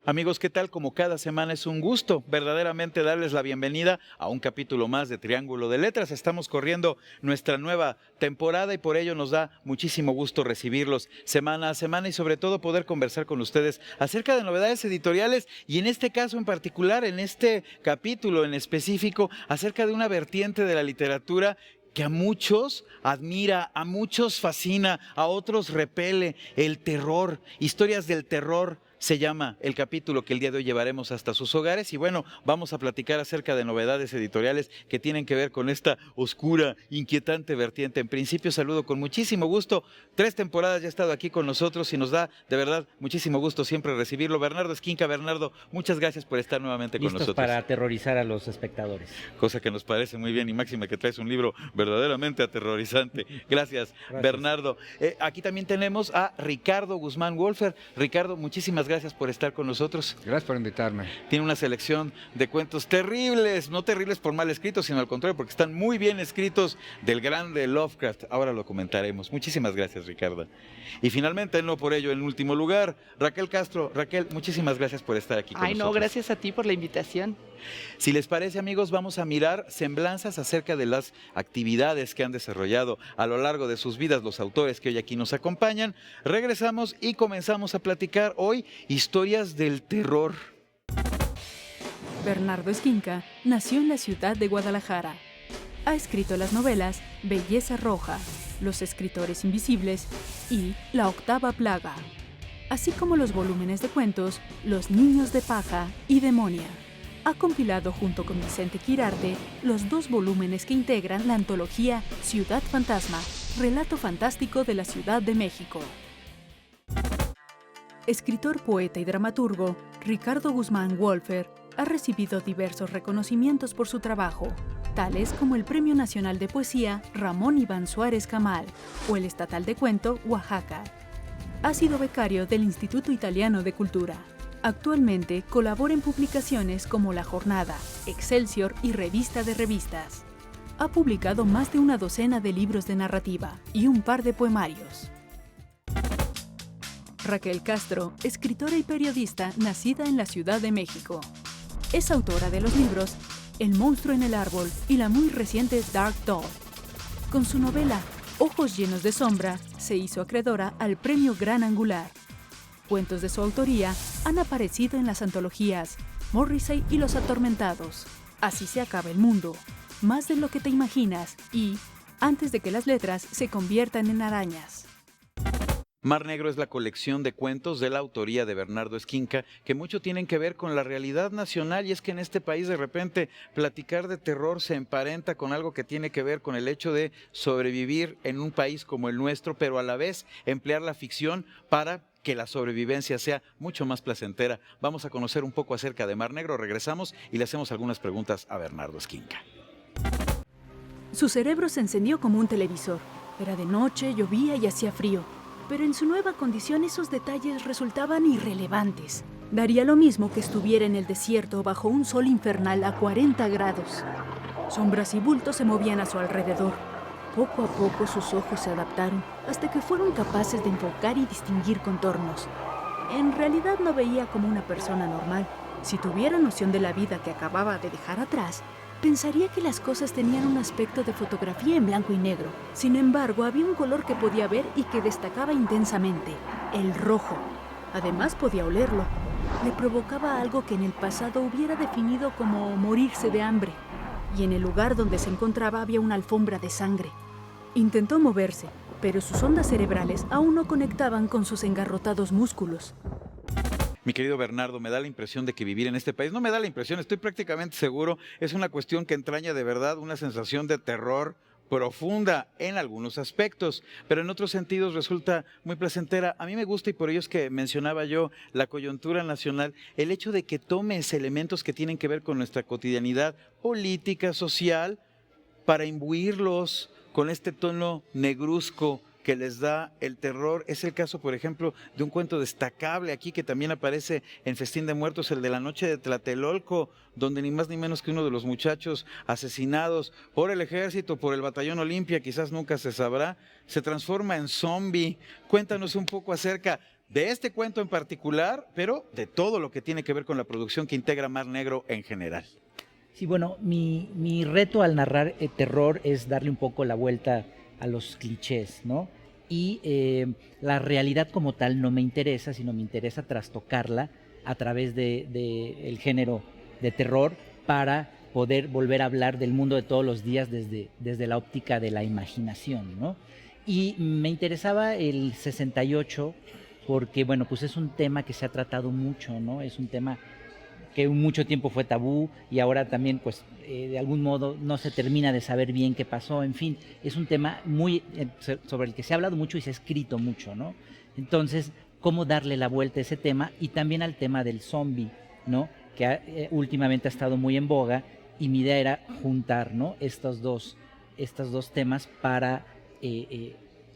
Amigos, ¿qué tal? Como cada semana es un gusto verdaderamente darles la bienvenida a un capítulo más de Triángulo de Letras. Estamos corriendo nuestra nueva temporada y por ello nos da muchísimo gusto recibirlos semana a semana y sobre todo poder conversar con ustedes acerca de novedades editoriales y en este caso en particular, en este capítulo en específico, acerca de una vertiente de la literatura que a muchos admira, a muchos fascina, a otros repele: el terror, historias del terror. Se llama el capítulo que el día de hoy llevaremos hasta sus hogares y bueno, vamos a platicar acerca de novedades editoriales que tienen que ver con esta oscura, inquietante vertiente. En principio saludo con muchísimo gusto, 3 temporadas ya ha estado aquí con nosotros y nos da de verdad muchísimo gusto siempre recibirlo. Bernardo Esquinca. Bernardo, muchas gracias por estar nuevamente con nosotros. Listos para aterrorizar a los espectadores. Cosa que nos parece muy bien y máxima que traes un libro verdaderamente aterrorizante. Gracias. Bernardo. Aquí también tenemos a Ricardo Guzmán Wolfer. Ricardo, muchísimas gracias por estar con nosotros. Gracias por invitarme. Tiene una selección de cuentos terribles, no terribles por mal escritos, sino al contrario, porque están muy bien escritos, del grande Lovecraft. Ahora lo comentaremos. Muchísimas gracias, Ricardo. Y finalmente, no por ello, en último lugar, Raquel Castro. Raquel, muchísimas gracias por estar aquí con nosotros. No, gracias a ti por la invitación. Si les parece, amigos, vamos a mirar semblanzas acerca de las actividades que han desarrollado a lo largo de sus vidas los autores que hoy aquí nos acompañan. Regresamos y comenzamos a platicar hoy historias del terror. Bernardo Esquinca nació en la ciudad de Guadalajara. Ha escrito las novelas Belleza Roja, Los Escritores Invisibles y La Octava Plaga, así como los volúmenes de cuentos Los Niños de Paja y Demonia. Ha compilado junto con Vicente Quirarte los 2 volúmenes que integran la antología Ciudad Fantasma, relato fantástico de la Ciudad de México. Escritor, poeta y dramaturgo, Ricardo Guzmán Wolfer ha recibido diversos reconocimientos por su trabajo, tales como el Premio Nacional de Poesía Ramón Iván Suárez Camal o el Estatal de Cuento Oaxaca. Ha sido becario del Instituto Italiano de Cultura. Actualmente colabora en publicaciones como La Jornada, Excelsior y Revista de Revistas. Ha publicado más de una docena de libros de narrativa y un par de poemarios. Raquel Castro, escritora y periodista nacida en la Ciudad de México. Es autora de los libros El monstruo en el árbol y la muy reciente Dark Doll. Con su novela Ojos llenos de sombra, se hizo acreedora al Premio Gran Angular. Cuentos de su autoría han aparecido en las antologías Morrissey y Los Atormentados, Así se acaba el mundo, Más de lo que te imaginas y Antes de que las letras se conviertan en arañas. Mar Negro es la colección de cuentos de la autoría de Bernardo Esquinca que mucho tienen que ver con la realidad nacional, y es que en este país de repente platicar de terror se emparenta con algo que tiene que ver con el hecho de sobrevivir en un país como el nuestro, pero a la vez emplear la ficción para que la sobrevivencia sea mucho más placentera. Vamos a conocer un poco acerca de Mar Negro, regresamos y le hacemos algunas preguntas a Bernardo Esquinca. Su cerebro se encendió como un televisor. Era de noche, llovía y hacía frío. Pero en su nueva condición esos detalles resultaban irrelevantes. Daría lo mismo que estuviera en el desierto bajo un sol infernal a 40 grados. Sombras y bultos se movían a su alrededor. Poco a poco sus ojos se adaptaron, hasta que fueron capaces de enfocar y distinguir contornos. En realidad no veía como una persona normal. Si tuviera noción de la vida que acababa de dejar atrás, pensaría que las cosas tenían un aspecto de fotografía en blanco y negro. Sin embargo, había un color que podía ver y que destacaba intensamente: el rojo. Además, podía olerlo. Le provocaba algo que en el pasado hubiera definido como morirse de hambre. Y en el lugar donde se encontraba había una alfombra de sangre. Intentó moverse, pero sus ondas cerebrales aún no conectaban con sus engarrotados músculos. Mi querido Bernardo, me da la impresión de que vivir en este país, no me da la impresión, estoy prácticamente seguro, es una cuestión que entraña de verdad una sensación de terror profunda en algunos aspectos, pero en otros sentidos resulta muy placentera. A mí me gusta, y por ello es que mencionaba yo la coyuntura nacional, el hecho de que tomes elementos que tienen que ver con nuestra cotidianidad política, social, para imbuirlos con este tono negruzco que les da el terror. Es el caso, por ejemplo, de un cuento destacable aquí que también aparece en Festín de Muertos, el de la noche de Tlatelolco, donde ni más ni menos que uno de los muchachos asesinados por el ejército, por el batallón Olimpia, quizás nunca se sabrá, se transforma en zombie. Cuéntanos un poco acerca de este cuento en particular, pero de todo lo que tiene que ver con la producción que integra Mar Negro en general. Sí, bueno, mi reto al narrar terror es darle un poco la vuelta a los clichés, ¿no? Y la realidad como tal no me interesa, sino me interesa trastocarla a través del género de terror para poder volver a hablar del mundo de todos los días desde la óptica de la imaginación, ¿no? Y me interesaba el 68 porque, bueno, pues es un tema que se ha tratado mucho, ¿no? Es un tema que mucho tiempo fue tabú y ahora también, pues, de algún modo no se termina de saber bien qué pasó. En fin, es un tema muy sobre el que se ha hablado mucho y se ha escrito mucho, ¿no? Entonces, cómo darle la vuelta a ese tema y también al tema del zombie, ¿no? Que últimamente ha estado muy en boga, y mi idea era juntar, ¿no?, estos dos temas para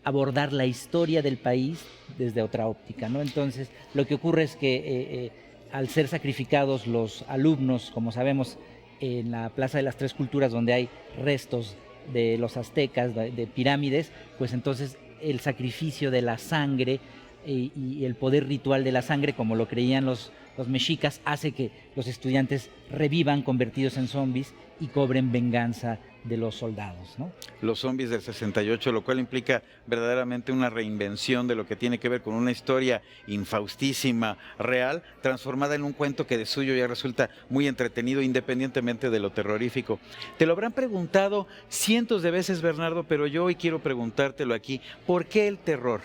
abordar la historia del país desde otra óptica, ¿no? Entonces, lo que ocurre es que al ser sacrificados los alumnos, como sabemos, en la Plaza de las Tres Culturas, donde hay restos de los aztecas, de pirámides, pues entonces el sacrificio de la sangre y el poder ritual de la sangre, como lo creían los mexicas, hace que los estudiantes revivan convertidos en zombies y cobren venganza de los soldados, ¿no? Los zombies del 68, lo cual implica verdaderamente una reinvención de lo que tiene que ver con una historia infaustísima, real, transformada en un cuento que de suyo ya resulta muy entretenido independientemente de lo terrorífico. Te lo habrán preguntado cientos de veces, Bernardo, pero yo hoy quiero preguntártelo aquí. ¿Por qué el terror?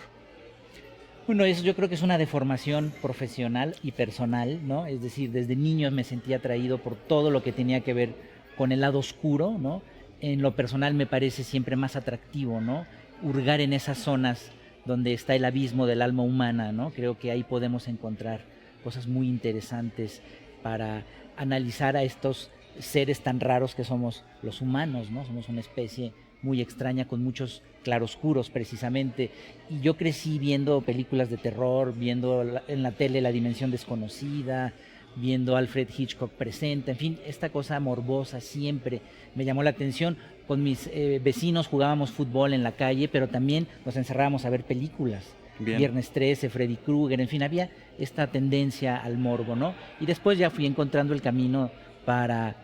Bueno, eso yo creo que es una deformación profesional y personal, ¿no? Es decir, desde niño me sentía atraído por todo lo que tenía que ver con el lado oscuro, ¿no? En lo personal me parece siempre más atractivo, ¿no?, hurgar en esas zonas donde está el abismo del alma humana, ¿no? Creo que ahí podemos encontrar cosas muy interesantes para analizar a estos seres tan raros que somos los humanos, ¿no? Somos una especie muy extraña con muchos claroscuros precisamente, y yo crecí viendo películas de terror, viendo en la tele La Dimensión Desconocida, viendo Alfred Hitchcock Presenta, en fin, esta cosa morbosa siempre me llamó la atención. Con mis vecinos jugábamos fútbol en la calle, pero también nos encerrábamos a ver películas. Bien. Viernes 13, Freddy Krueger, en fin, había esta tendencia al morbo, ¿no? Y después ya fui encontrando el camino para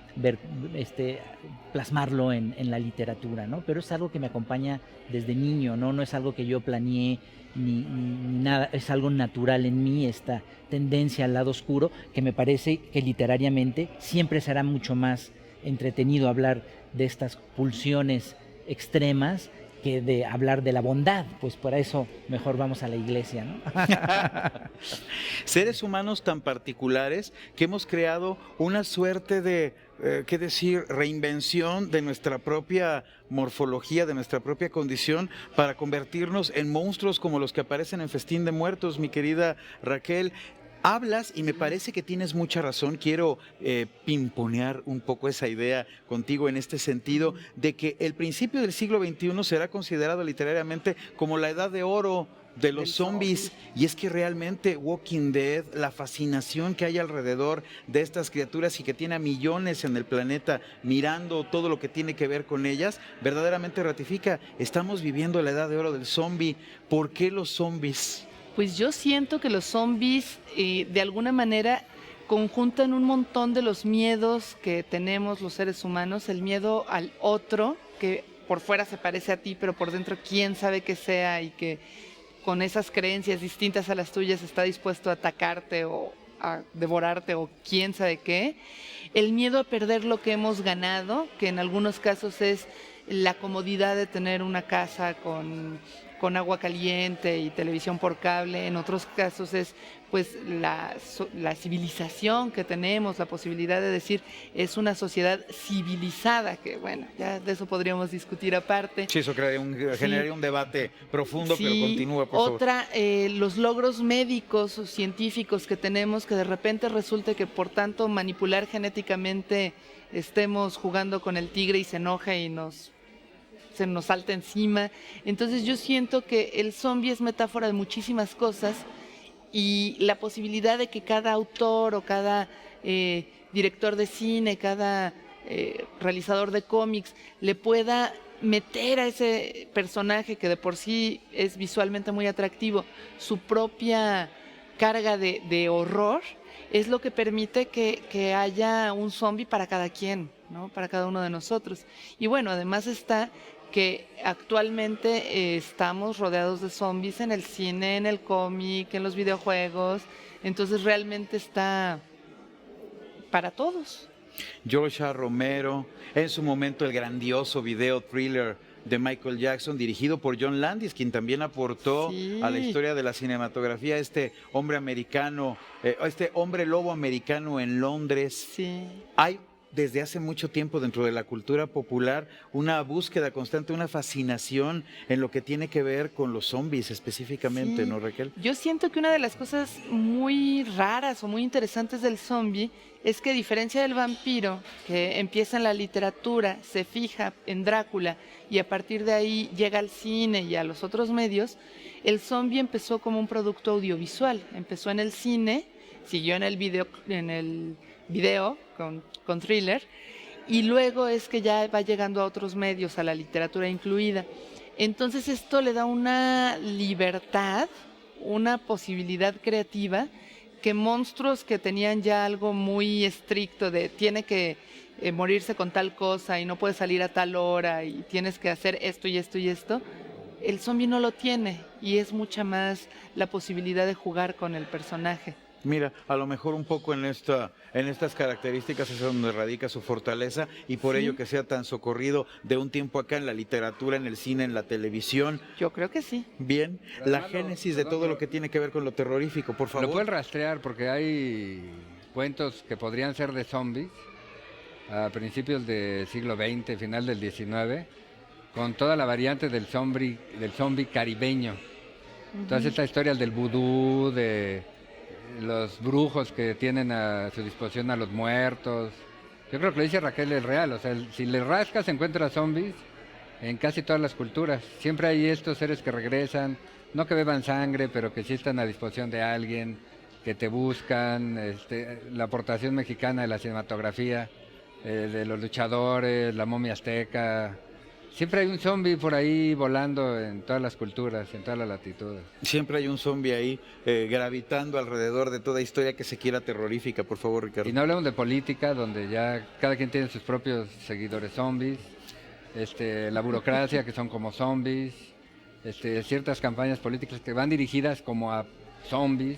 plasmarlo en la literatura, ¿no? Pero es algo que me acompaña desde niño, ¿no? No es algo que yo planeé ni nada, es algo natural en mí, esta tendencia al lado oscuro, que me parece que literariamente siempre será mucho más entretenido hablar de estas pulsiones extremas que de hablar de la bondad. Pues por eso mejor vamos a la iglesia, ¿no? Seres humanos tan particulares que hemos creado una suerte de, reinvención de nuestra propia morfología, de nuestra propia condición, para convertirnos en monstruos como los que aparecen en Festín de Muertos, mi querida Raquel. Hablas, y me parece que tienes mucha razón, quiero pimponear un poco esa idea contigo en este sentido, de que el principio del siglo XXI será considerado literariamente como la edad de oro de los zombies, y es que realmente Walking Dead, la fascinación que hay alrededor de estas criaturas y que tiene a millones en el planeta mirando todo lo que tiene que ver con ellas, verdaderamente ratifica, estamos viviendo la edad de oro del zombie. ¿Por qué los zombies? Pues yo siento que los zombies de alguna manera conjuntan un montón de los miedos que tenemos los seres humanos, el miedo al otro, que por fuera se parece a ti, pero por dentro quién sabe qué sea, y que con esas creencias distintas a las tuyas está dispuesto a atacarte o a devorarte o quién sabe qué. El miedo a perder lo que hemos ganado, que en algunos casos es la comodidad de tener una casa con con agua caliente y televisión por cable. En otros casos es pues la civilización que tenemos, la posibilidad de decir es una sociedad civilizada, que bueno, ya de eso podríamos discutir aparte. Sí, eso generaría un debate profundo, Sí, pero continúa, por favor. otra, los logros médicos o científicos que tenemos, que de repente resulte que por tanto manipular genéticamente estemos jugando con el tigre y se enoja y se nos salta encima. Entonces yo siento que el zombie es metáfora de muchísimas cosas, y la posibilidad de que cada autor o cada director de cine, cada realizador de cómics le pueda meter a ese personaje que de por sí es visualmente muy atractivo su propia carga de horror, es lo que permite que haya un zombie para cada quien, ¿no? Para cada uno de nosotros. Y bueno, además está que actualmente estamos rodeados de zombies en el cine, en el cómic, en los videojuegos, entonces realmente está para todos. George A. Romero, en su momento el grandioso video thriller de Michael Jackson, dirigido por John Landis, quien también aportó a la historia de la cinematografía este hombre americano, este hombre lobo americano en Londres. Sí. Hay desde hace mucho tiempo dentro de la cultura popular una búsqueda constante, una fascinación en lo que tiene que ver con los zombies específicamente, Sí. ¿no, Raquel? Yo siento que una de las cosas muy raras o muy interesantes del zombie es que, a diferencia del vampiro, que empieza en la literatura, se fija en Drácula y a partir de ahí llega al cine y a los otros medios, el zombie empezó como un producto audiovisual. Empezó en el cine, siguió en el video con Thriller, y luego es que ya va llegando a otros medios, a la literatura incluida. Entonces esto le da una libertad, una posibilidad creativa, que monstruos que tenían ya algo muy estricto de tiene que morirse con tal cosa y no puede salir a tal hora y tienes que hacer esto y esto y esto, el zombie no lo tiene, y es mucha más la posibilidad de jugar con el personaje. Mira, a lo mejor un poco en estas características es donde radica su fortaleza, y por ello que sea tan socorrido de un tiempo acá en la literatura, en el cine, en la televisión. Yo creo que sí. Bien, la génesis de todo lo que tiene que ver con lo terrorífico, por favor. Lo pueden rastrear porque hay cuentos que podrían ser de zombies a principios del siglo XX, final del XIX, con toda la variante del zombie caribeño. Entonces esta historia del vudú, de los brujos que tienen a su disposición a los muertos. Yo creo que lo dice Raquel es real, o sea, si le rascas encuentras zombies en casi todas las culturas. Siempre hay estos seres que regresan, no que beban sangre, pero que sí están a disposición de alguien, que te buscan, la aportación mexicana de la cinematografía, de los luchadores, la momia azteca. Siempre hay un zombie por ahí volando en todas las culturas, en todas las latitudes. Siempre hay un zombie ahí gravitando alrededor de toda historia que se quiera terrorífica, por favor, Ricardo. Y no hablamos de política, donde ya cada quien tiene sus propios seguidores zombies, la burocracia, que son como zombies, ciertas campañas políticas que van dirigidas como a zombies.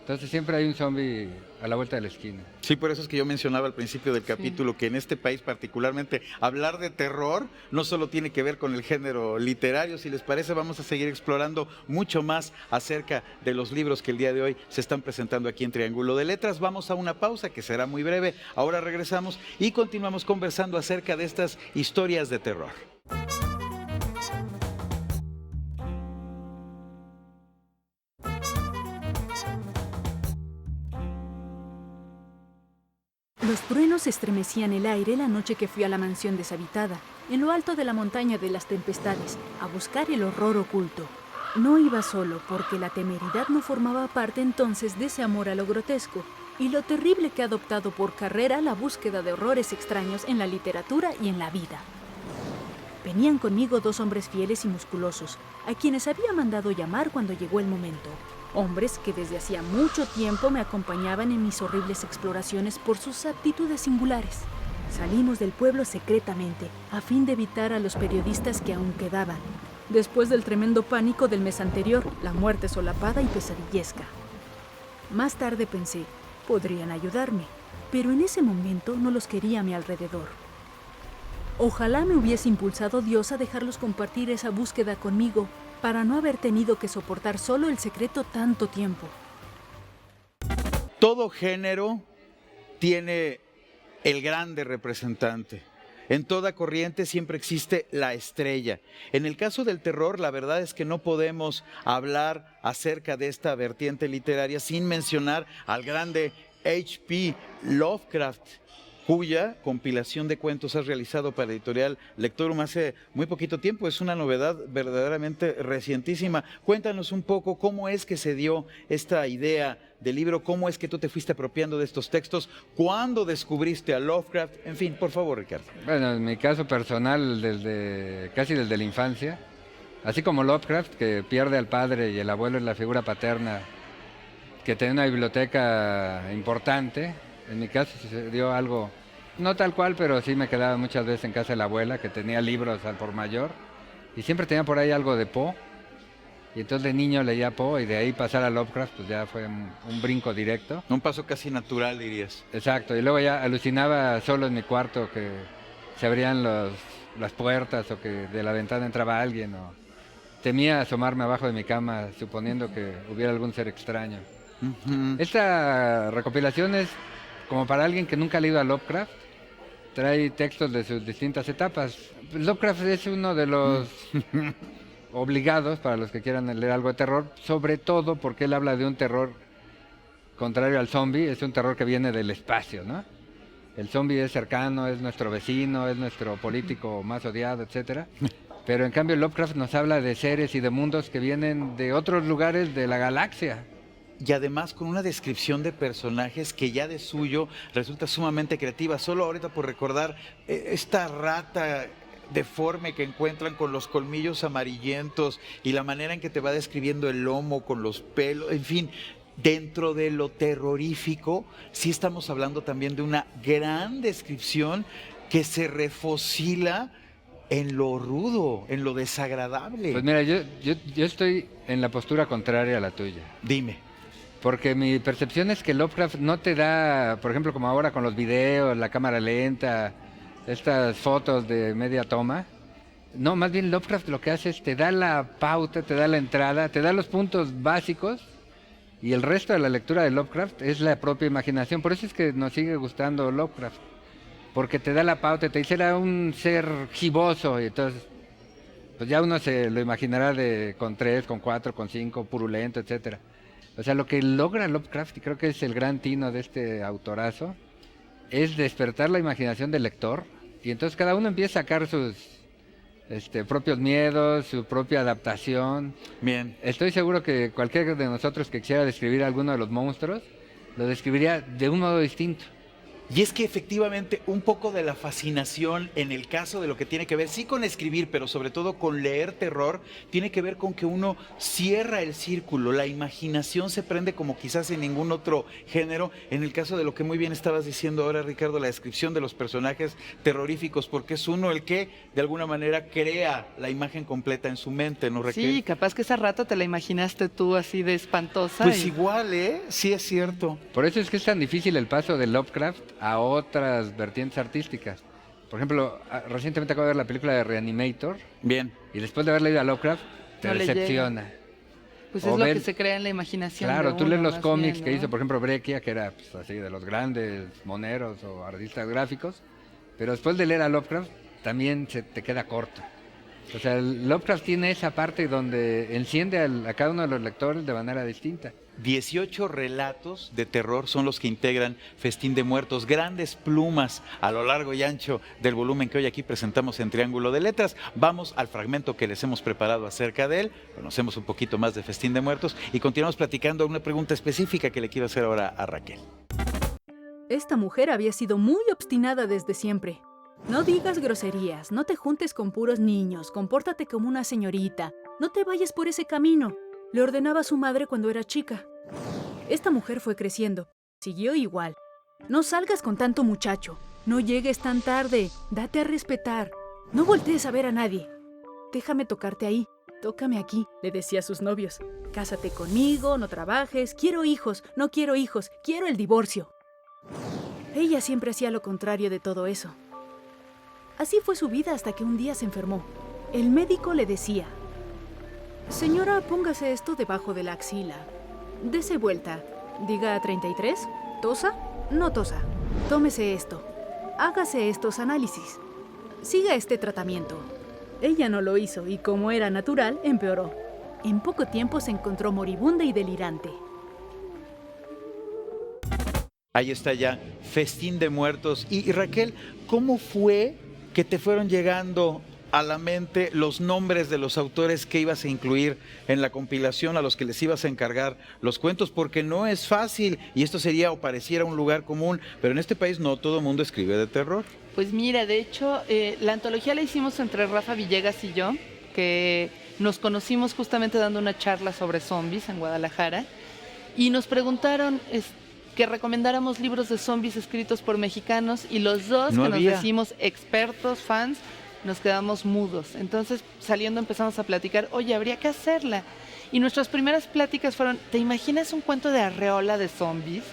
Entonces siempre hay un zombie a la vuelta de la esquina. Sí, por eso es que yo mencionaba al principio del capítulo que en este país particularmente hablar de terror no solo tiene que ver con el género literario. Si les parece, vamos a seguir explorando mucho más acerca de los libros que el día de hoy se están presentando aquí en Triángulo de Letras. Vamos a una pausa que será muy breve. Ahora regresamos y continuamos conversando acerca de estas historias de terror. Los truenos estremecían el aire la noche que fui a la mansión deshabitada, en lo alto de la montaña de las tempestades, a buscar el horror oculto. No iba solo, porque la temeridad no formaba parte entonces de ese amor a lo grotesco, y lo terrible que ha adoptado por carrera la búsqueda de horrores extraños en la literatura y en la vida. Venían conmigo 2 hombres fieles y musculosos, a quienes había mandado llamar cuando llegó el momento. Hombres que desde hacía mucho tiempo me acompañaban en mis horribles exploraciones por sus aptitudes singulares. Salimos del pueblo secretamente, a fin de evitar a los periodistas que aún quedaban, después del tremendo pánico del mes anterior, la muerte solapada y pesadillesca. Más tarde pensé, podrían ayudarme, pero en ese momento no los quería a mi alrededor. Ojalá me hubiese impulsado Dios a dejarlos compartir esa búsqueda conmigo, para no haber tenido que soportar solo el secreto tanto tiempo. Todo género tiene el grande representante. En toda corriente siempre existe la estrella. En el caso del terror, la verdad es que no podemos hablar acerca de esta vertiente literaria sin mencionar al grande H.P. Lovecraft, cuya compilación de cuentos has realizado para Editorial Lectorum hace muy poquito tiempo. Es una novedad verdaderamente recientísima. Cuéntanos un poco cómo es que se dio esta idea del libro, cómo es que tú te fuiste apropiando de estos textos, cuándo descubriste a Lovecraft, en fin, por favor, Ricardo. Bueno, en mi caso personal, casi desde la infancia, así como Lovecraft, que pierde al padre y el abuelo es la figura paterna, que tenía una biblioteca importante. En mi caso se dio algo, no tal cual, pero sí me quedaba muchas veces en casa de la abuela, que tenía libros al por mayor, y siempre tenía por ahí algo de Poe, y entonces de niño leía Poe, y de ahí pasar a Lovecraft, pues ya fue un brinco directo. Un paso casi natural, dirías. Exacto, y luego ya alucinaba solo en mi cuarto que se abrían las puertas, o que de la ventana entraba alguien, o temía asomarme abajo de mi cama, suponiendo que hubiera algún ser extraño. Uh-huh. Esta recopilación es como para alguien que nunca ha leído a Lovecraft, trae textos de sus distintas etapas. Lovecraft es uno de los obligados para los que quieran leer algo de terror, sobre todo porque él habla de un terror contrario al zombie, es un terror que viene del espacio, ¿no? El zombie es cercano, es nuestro vecino, es nuestro político más odiado, etcétera. Pero en cambio Lovecraft nos habla de seres y de mundos que vienen de otros lugares de la galaxia. Y además con una descripción de personajes que ya de suyo resulta sumamente creativa. Solo ahorita por recordar esta rata deforme que encuentran con los colmillos amarillentos y la manera en que te va describiendo el lomo con los pelos, en fin, dentro de lo terrorífico, sí estamos hablando también de una gran descripción que se refocila en lo rudo, en lo desagradable. Pues mira, yo estoy en la postura contraria a la tuya. Dime. Porque mi percepción es que Lovecraft no te da, por ejemplo, como ahora con los videos, la cámara lenta, estas fotos de media toma. No, más bien Lovecraft lo que hace es te da la pauta, te da la entrada, te da los puntos básicos, y el resto de la lectura de Lovecraft es la propia imaginación. Por eso es que nos sigue gustando Lovecraft, porque te da la pauta, te dice era un ser giboso, y entonces pues ya uno se lo imaginará con 3, con 4, con 5, purulento, etcétera. O sea, lo que logra Lovecraft, y creo que es el gran tino de este autorazo, es despertar la imaginación del lector, y entonces cada uno empieza a sacar sus propios miedos, su propia adaptación. Bien. Estoy seguro que cualquiera de nosotros que quisiera describir alguno de los monstruos, lo describiría de un modo distinto. Y es que efectivamente un poco de la fascinación en el caso de lo que tiene que ver, sí con escribir, pero sobre todo con leer terror, tiene que ver con que uno cierra el círculo, la imaginación se prende como quizás en ningún otro género. En el caso de lo que muy bien estabas diciendo ahora, Ricardo, la descripción de los personajes terroríficos, porque es uno el que de alguna manera crea la imagen completa en su mente, ¿no, Raquel? Sí, capaz que esa rata te la imaginaste tú así de espantosa. Pues igual, sí es cierto. Por eso es que es tan difícil el paso de Lovecraft a otras vertientes artísticas. Por ejemplo, recientemente acabo de ver la película de Reanimator. Bien. Y después de haber leído a Lovecraft, te No le decepciona. Pues O es lo ver- que se crea en la imaginación. Claro, de tú uno, lees los más cómics bien, que ¿no? hizo, por ejemplo, Breccia, que era pues, así de los grandes moneros o artistas gráficos, pero después de leer a Lovecraft también se te queda corto. O sea, Lovecraft tiene esa parte donde enciende a cada uno de los lectores de manera distinta. 18 relatos de terror son los que integran Festín de Muertos, grandes plumas a lo largo y ancho del volumen que hoy aquí presentamos en Triángulo de Letras. Vamos al fragmento que les hemos preparado acerca de él, conocemos un poquito más de Festín de Muertos y continuamos platicando una pregunta específica que le quiero hacer ahora a Raquel. Esta mujer había sido muy obstinada desde siempre. No digas groserías, no te juntes con puros niños, compórtate como una señorita, no te vayas por ese camino, le ordenaba a su madre cuando era chica. Esta mujer fue creciendo, siguió igual. No salgas con tanto muchacho, no llegues tan tarde, date a respetar, no voltees a ver a nadie. Déjame tocarte ahí, tócame aquí, le decía a sus novios. Cásate conmigo, no trabajes, quiero hijos, no quiero hijos, quiero el divorcio. Ella siempre hacía lo contrario de todo eso. Así fue su vida hasta que un día se enfermó. El médico le decía: Señora, póngase esto debajo de la axila. Dese vuelta. Diga 33. ¿Tosa? No tosa. Tómese esto. Hágase estos análisis. Siga este tratamiento. Ella no lo hizo y como era natural, empeoró. En poco tiempo se encontró moribunda y delirante. Ahí está ya, Festín de Muertos. Y Raquel, ¿cómo fue que te fueron llegando a la mente los nombres de los autores que ibas a incluir en la compilación, a los que les ibas a encargar los cuentos? Porque no es fácil, y esto sería o pareciera un lugar común, pero en este país no todo el mundo escribe de terror. Pues mira, de hecho, la antología la hicimos entre Rafa Villegas y yo, que nos conocimos justamente dando una charla sobre zombies en Guadalajara, y nos preguntaron que recomendáramos libros de zombies escritos por mexicanos, y los dos, No que había. nos decimos expertos, fans, nos quedamos mudos. Entonces, saliendo empezamos a platicar, oye, habría que hacerla. Y nuestras primeras pláticas fueron, ¿te imaginas un cuento de Arreola de zombies?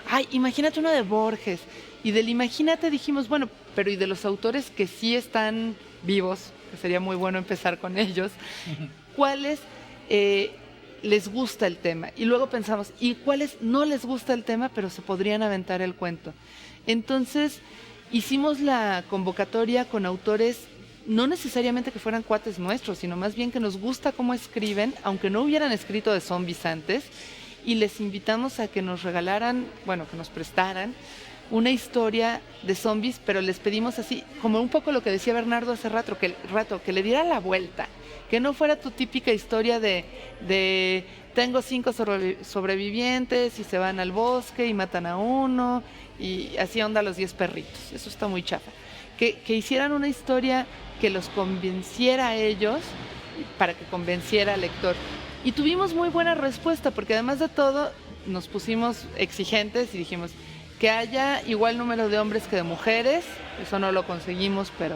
Ay, imagínate uno de Borges. Y del imagínate dijimos, bueno, pero ¿y de los autores que sí están vivos? Que sería muy bueno empezar con ellos. ¿Cuáles les gusta el tema? Y luego pensamos, ¿y cuáles no les gusta el tema, pero se podrían aventar el cuento? Entonces, hicimos la convocatoria con autores, no necesariamente que fueran cuates nuestros, sino más bien que nos gusta cómo escriben, aunque no hubieran escrito de zombies antes, y les invitamos a que nos regalaran, bueno, que nos prestaran una historia de zombies, pero les pedimos así, como un poco lo que decía Bernardo hace rato, que le diera la vuelta, que no fuera tu típica historia de tengo 5 sobrevivientes y se van al bosque y matan a uno, y así onda los 10 perritos. Eso está muy chafa. Que hicieran una historia que los convenciera a ellos para que convenciera al lector. Y tuvimos muy buena respuesta, porque además de todo nos pusimos exigentes y dijimos que haya igual número de hombres que de mujeres. Eso no lo conseguimos, pero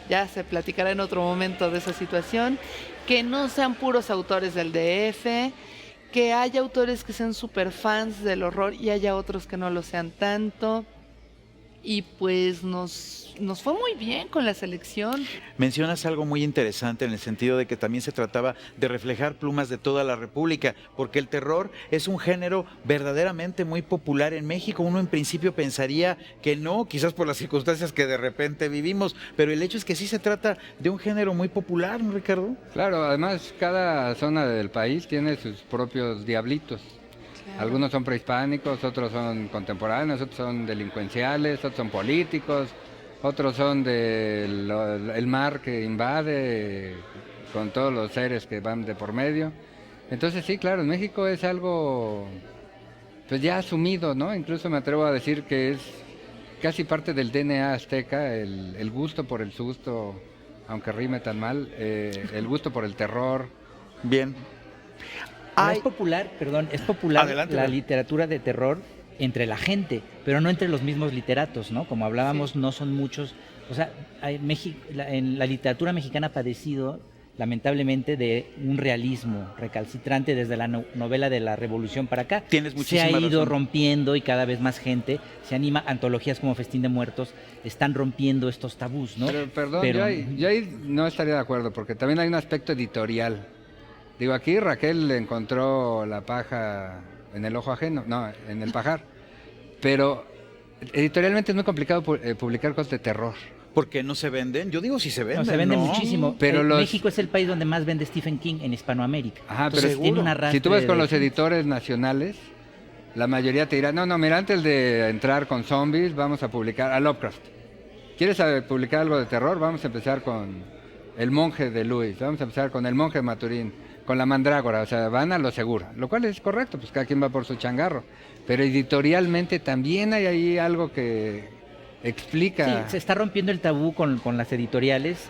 ya se platicará en otro momento de esa situación. Que no sean puros autores del DF, que haya autores que sean súper fans del horror y haya otros que no lo sean tanto. Y pues nos fue muy bien con la selección. Mencionas algo muy interesante en el sentido de que también se trataba de reflejar plumas de toda la República, porque el terror es un género verdaderamente muy popular en México. Uno en principio pensaría que no, quizás por las circunstancias que de repente vivimos, pero el hecho es que sí se trata de un género muy popular, ¿no, Ricardo? Claro, además cada zona del país tiene sus propios diablitos. Algunos son prehispánicos, otros son contemporáneos, otros son delincuenciales, otros son políticos, otros son del mar que invade con todos los seres que van de por medio. Entonces sí, claro, en México es algo pues ya asumido, ¿no? Incluso me atrevo a decir que es casi parte del DNA azteca, el gusto por el susto, aunque rime tan mal, el gusto por el terror. Bien. Es popular, es popular Adelante, la Val. literatura de terror entre la gente, pero no entre los mismos literatos, ¿no? Como hablábamos, Sí. no son muchos. O sea, en la literatura mexicana ha padecido, lamentablemente, de un realismo recalcitrante desde la novela de la Revolución para acá. Tienes Se muchísima ha ido razón. rompiendo y cada vez más gente se anima. Antologías como Festín de Muertos están rompiendo estos tabús, ¿no? Pero, perdón, yo ahí no estaría de acuerdo, porque también hay un aspecto editorial. Digo, aquí Raquel encontró la paja en el ojo ajeno, no, en el pajar. Pero editorialmente es muy complicado publicar cosas de terror. Porque no se venden. Yo digo si se venden. No, se vende ¿no? muchísimo. Pero México es el país donde más vende Stephen King en Hispanoamérica. Ajá, Pues pero seguro. Tiene un arrastre si tú vas con de- los editores nacionales, la mayoría te dirá, no, mira, antes de entrar con zombies, vamos a publicar a Lovecraft. ¿Quieres publicar algo de terror? Vamos a empezar con El monje de Lewis, vamos a empezar con El monje de Maturín, con La mandrágora, o sea, van a lo seguro, lo cual es correcto, pues cada quien va por su changarro. Pero editorialmente también hay ahí algo que explica... Sí, se está rompiendo el tabú con las editoriales.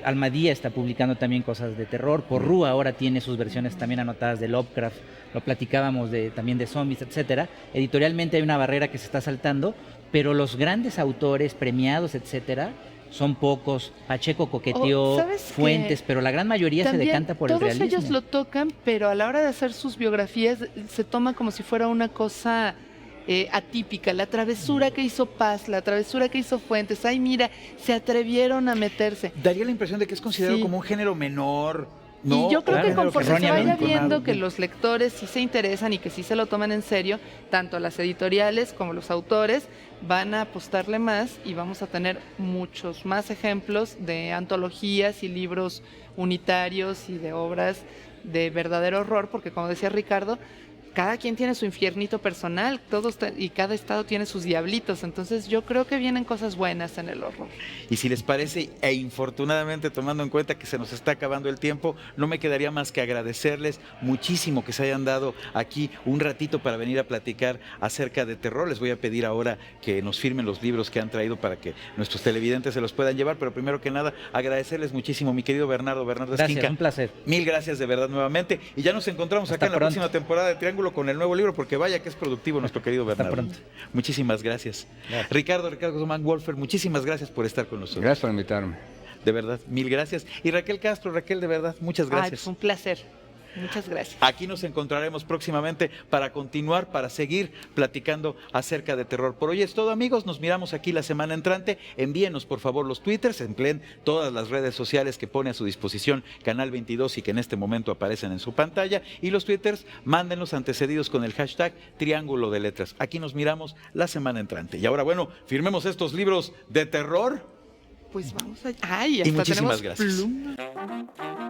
Almadía está publicando también cosas de terror. Porrúa ahora tiene sus versiones también anotadas de Lovecraft. Lo platicábamos también de zombies, etcétera. Editorialmente hay una barrera que se está saltando, pero los grandes autores premiados, etcétera, son pocos. Pacheco coqueteó, ¿sabes qué? Fuentes, pero la gran mayoría se También decanta por el todos realismo. ellos lo tocan, pero a la hora de hacer sus biografías se toma como si fuera una cosa atípica. La travesura que hizo Paz, la travesura que hizo Fuentes, ay mira, se atrevieron a meterse. Daría la impresión de que es considerado Sí. como un género menor, No, y yo creo que claro, conforme se vaya erróneamente. viendo que los lectores sí se interesan y que sí se lo toman en serio, tanto las editoriales como los autores van a apostarle más y vamos a tener muchos más ejemplos de antologías y libros unitarios y de obras de verdadero horror, porque como decía Ricardo, cada quien tiene su infiernito personal, y cada estado tiene sus diablitos, entonces yo creo que vienen cosas buenas en el horror. Y si les parece, e infortunadamente tomando en cuenta que se nos está acabando el tiempo, no me quedaría más que agradecerles muchísimo que se hayan dado aquí un ratito para venir a platicar acerca de terror. Les voy a pedir ahora que nos firmen los libros que han traído para que nuestros televidentes se los puedan llevar, pero primero que nada agradecerles muchísimo, mi querido Bernardo Gracias, Esquinca. un placer. Mil gracias de verdad nuevamente, y ya nos encontramos Hasta acá en la pronto. próxima temporada de Triángulo con el nuevo libro, porque vaya que es productivo nuestro querido Hasta Bernardo. pronto. Muchísimas gracias. Gracias. Ricardo Guzmán Wolfer, muchísimas gracias por estar con nosotros. Gracias por invitarme. De verdad, mil gracias. Y Raquel Castro, Raquel, de verdad, muchas Ay, gracias. pues un placer. Muchas gracias. Aquí nos encontraremos próximamente para continuar, para seguir platicando acerca de terror. Por hoy es todo, amigos. Nos miramos aquí la semana entrante. Envíenos, por favor, los twitters, empleen todas las redes sociales que pone a su disposición Canal 22 y que en este momento aparecen en su pantalla. Y los twitters, mándenlos antecedidos con el hashtag Triángulo de Letras. Aquí nos miramos la semana entrante. Y ahora, bueno, firmemos estos libros de terror. Pues vamos allá. Ay, Y hasta muchísimas tenemos gracias. pluma.